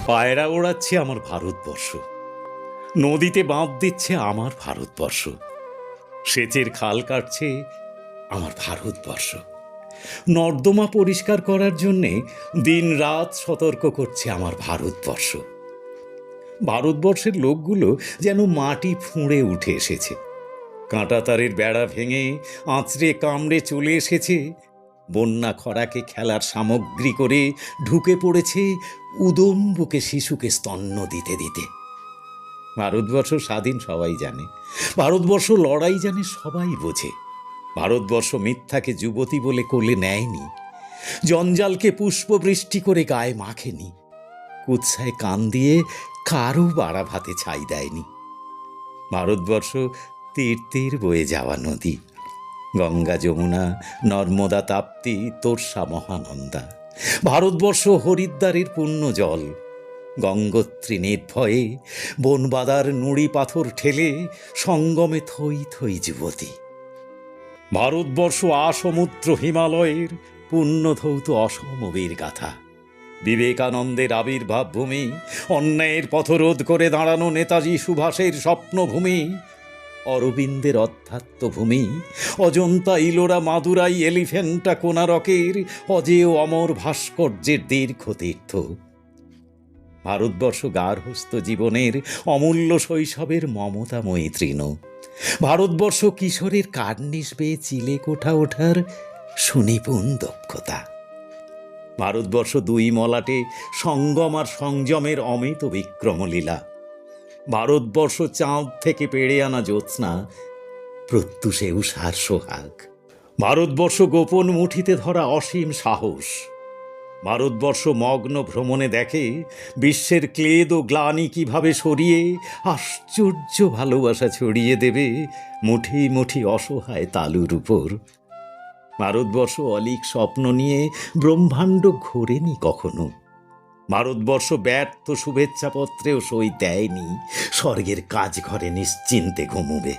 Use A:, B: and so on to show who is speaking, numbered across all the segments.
A: পায়রা ওড়াচ্ছে আমার ভারতবর্ষ, নদীতে বাঁধ দিচ্ছে আমার ভারতবর্ষ, সেচের খাল কাটছে আমার ভারতবর্ষ, নর্দমা পরিষ্কার করার জন্যে দিন রাত সতর্ক করছে আমার ভারতবর্ষ। ভারতবর্ষের লোকগুলো যেন মাটি ফুঁড়ে উঠে এসেছে, কাঁটাতারের বেড়া ভেঙে আঁচড়ে কামড়ে চলে এসেছে, বন্যা খরাকে খেলার সামগ্রী করে ঢুকে পড়েছে উদম বুকে শিশুকে স্তন্য দিতে দিতে। ভারতবর্ষ স্বাধীন সবাই জানে, ভারতবর্ষ লড়াই জানে সবাই বোঝে, ভারতবর্ষ মিথ্যাকে যুবতী বলে কোলে নেয়নি, জঞ্জালকে পুষ্পবৃষ্টি করে গায়ে মাখেনি, কুৎসায় কান দিয়ে কারো বাড়া ভাতে ছাই দেয়নি। ভারতবর্ষ তীর তীর বয়ে যাওয়া নদী, গঙ্গা যমুনা নর্মদা তাপ্তি তোর্ষা মহানন্দা। ভারতবর্ষ হরিদ্বারের পুণ্য জল, গঙ্গোত্রী নির্ভয়ে বনবাদার নুড়ি পাথর ঠেলে সঙ্গমে থই থই যুবতী। ভারতবর্ষ আসমুদ্র হিমালয়ের পুণ্যধৌত অসমবীর গাথা, বিবেকানন্দের আবির্ভাব ভূমি, অন্যায়ের পথরোধ করে দাঁড়ানো নেতাজি সুভাষের স্বপ্নভূমি, অরবিন্দের অধ্যাত্মভূমি, অজন্তা ইলোরা মাদুরাই এলিফেন্টা কোনারকের অজেয় অমর ভাস্কর্যের দীর্ঘ তীর্থ। ভারতবর্ষ গার্হস্থ্য জীবনের অমূল্য শৈশবের মমতাময়ী তৃণ, ভারতবর্ষ কিশোরের কার্নিশ বেয়ে চিলে কোঠা ওঠার সুনিপুণ দক্ষতা। ভারতবর্ষ দুই মলাটে সঙ্গম আর সংযমের অমিত বিক্রমলীলা। ভারতবর্ষ চাঁদ থেকে পেড়ে আনা জ্যোৎস্না, প্রত্যুষে উষার সোহাগ। ভারতবর্ষ গোপন মুঠিতে ধরা অসীম সাহস। ভারতবর্ষ মগ্ন ভ্রমণে দেখে বিশ্বের ক্লেদ ও গ্লানি কিভাবে সরিয়ে আশ্চর্য ভালোবাসা ছড়িয়ে দেবে মুঠি মুঠি অসহায় তালুর উপর। ভারতবর্ষ অলীক স্বপ্ন নিয়ে ব্রহ্মাণ্ড ঘোরেনি কখনো। ভারতবর্ষ ব্যর্থ শুভেচ্ছাপত্রেও সই দেয়নি, স্বর্গের কাজ ঘরে নিশ্চিন্তে ঘুমুবে।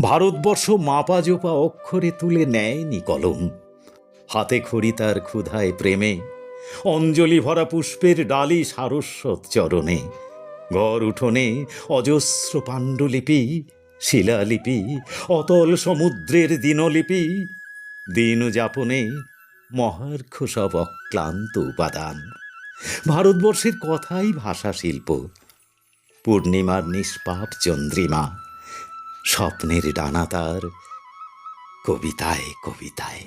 A: ভারতবর্ষ মাপা জোপা অক্ষরে তুলে নেয়নি কলম, হাতে খড়ি তার ক্ষুধায় প্রেমে, অঞ্জলি ভরা পুষ্পের ডালি সারস্বত চরণে। ঘর উঠোনে অজস্র পাণ্ডুলিপি, শিলালিপি, অতল সমুদ্রের দিনলিপি, দিন যাপনে মহার্ঘ সব অক্লান্ত উপাদান। ভারতবর্ষের কথাই ভাষা শিল্প, পূর্ণিমার নিষ্পাপ চন্দ্রিমা, স্বপ্নের ডানা তার কবিতায় কবিতায়।